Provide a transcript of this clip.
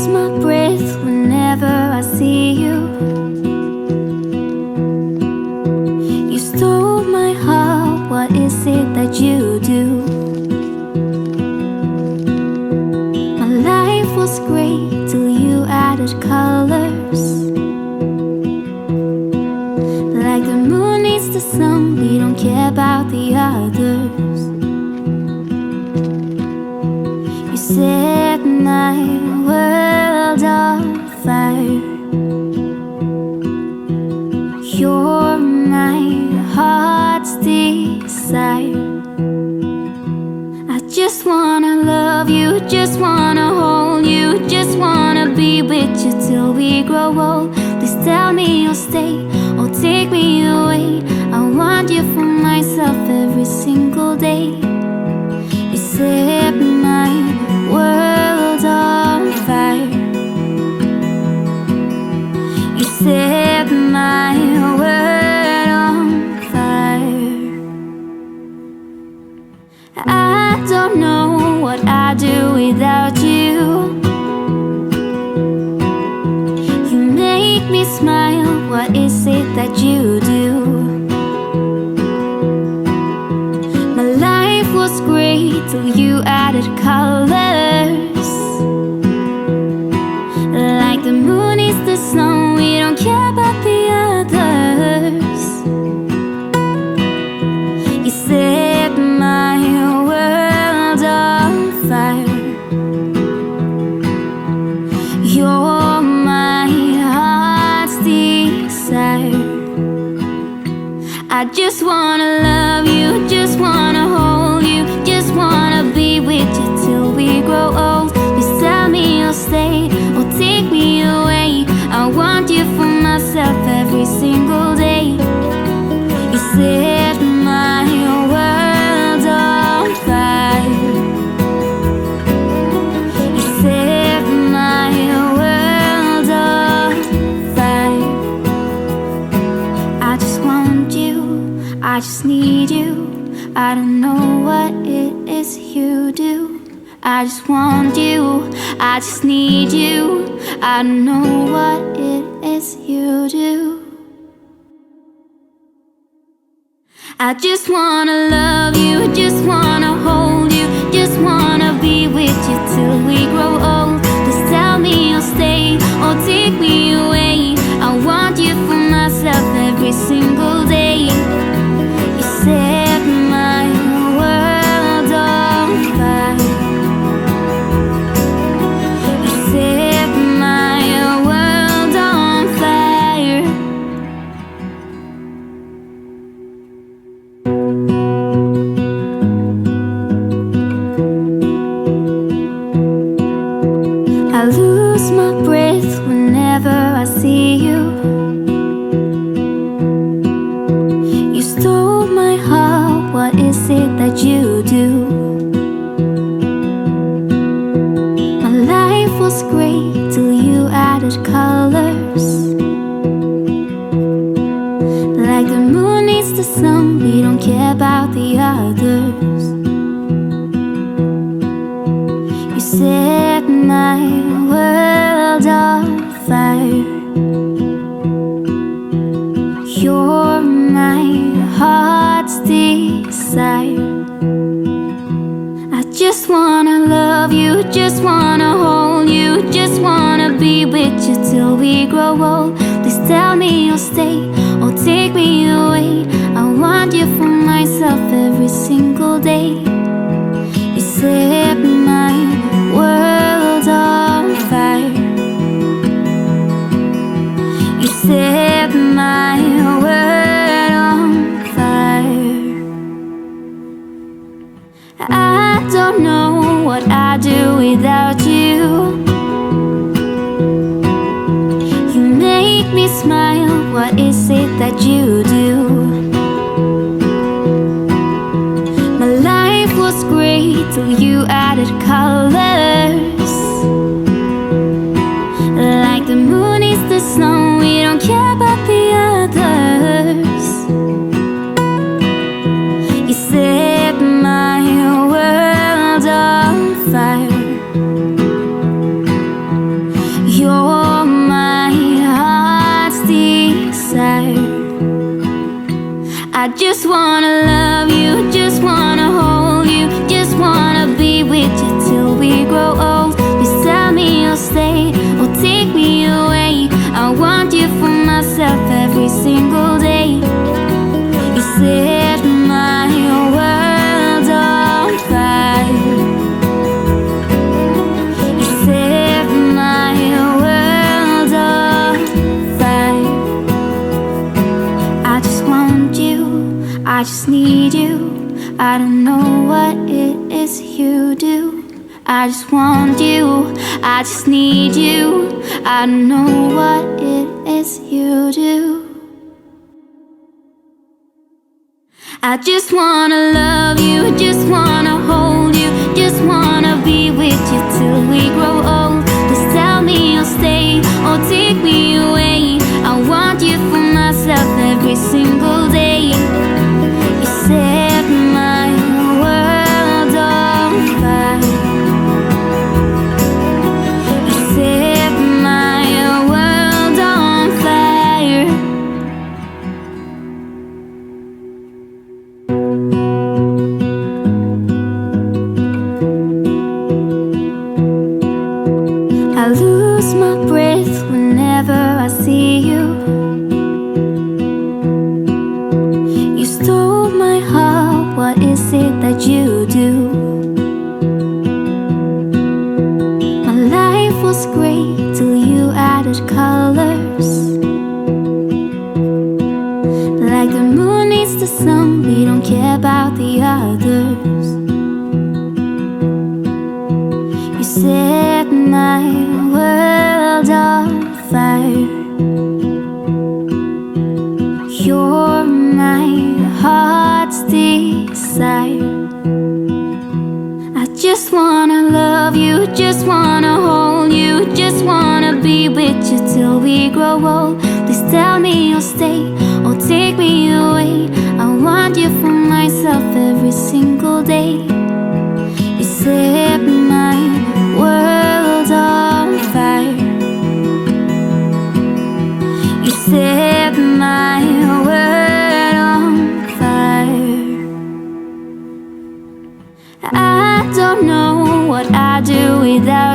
lose my breath whenever I see you. You stole my heart, what is it that you do? My life was great till you added colors. Like the moon needs the sun, we don't care about the others. You set my world on fire. You're my heart's desire. I just wanna love you, just wanna hold you, just wanna be with you till we grow old. Please tell me you'll stay or take me away. I want you for myself every single day. You set my world on fire. You set my world on fire. I don't know what I'd do without you. You make me smile, what is it that you do? My life was great till you added colors. Like the moon is the snow, we don't care about the others. You set my world on fire. You're my heart's desire. I just wanna love you, just wanna hold you, just wanna be with you till we grow old. Please tell me you'll stay or take me away. I want you for myself every single day. You set my world on fire. You set my world on fire. I just want you, I just need you. I don't know what it is you do. I just want you, I just need you. I don't know what it is you do. I just wanna love you, just wanna hold you, just wanna be with you till we grow old. Please tell me you'll stay or take me away. I want you for myself every single day. You set my world on fire. You set my world on fire. I lose my breath whenever I see you. You stole my heart, what is it that you do? My life was great till you added colors. Like the moon needs the sun, we don't care about the others. You set my world on fire. You're my heart's desire. I just wanna love you, just wanna hold you, just wanna be with you till we grow old. Please tell me you'll stay or take me away. I want you for myself every single day. You set my world on fire. You set my world on fire. I don't know what I'd do without you. You make me smile, what is it that you do? My life was great till you added colors. Like the moon is the snow, we don't care about the others. You set my world on fire. just wanna love you, just wanna hold you, just wanna be with you till we grow old. Please tell me you'll stay or take me away. I want you for myself every single day. You set my world on fire. You set my world on fire. I just want you, I just need you. I don't know what it is you do. I just want you, I just need you. I don't know what it is you do. I just wanna love you, just wanna hold you, just wanna be with you till we grow old. Just tell me you'll stay or take me away. I want you for myself every single day. You set my world on fire. You set my world on fire. I lose my breath whenever I see you. You stole my heart, what is it that you do? My life was great till you added colors. Like the moon needs the sun, we don't care about the others. You set my world on fire. You're my heart's desire. I just wanna love you, just wanna hold you, just wanna be with you till we grow old. Please tell me you'll stay or take me away. I want you for myself every single day. You set my world on fire. You set my world on fire. I don't know what I'd do without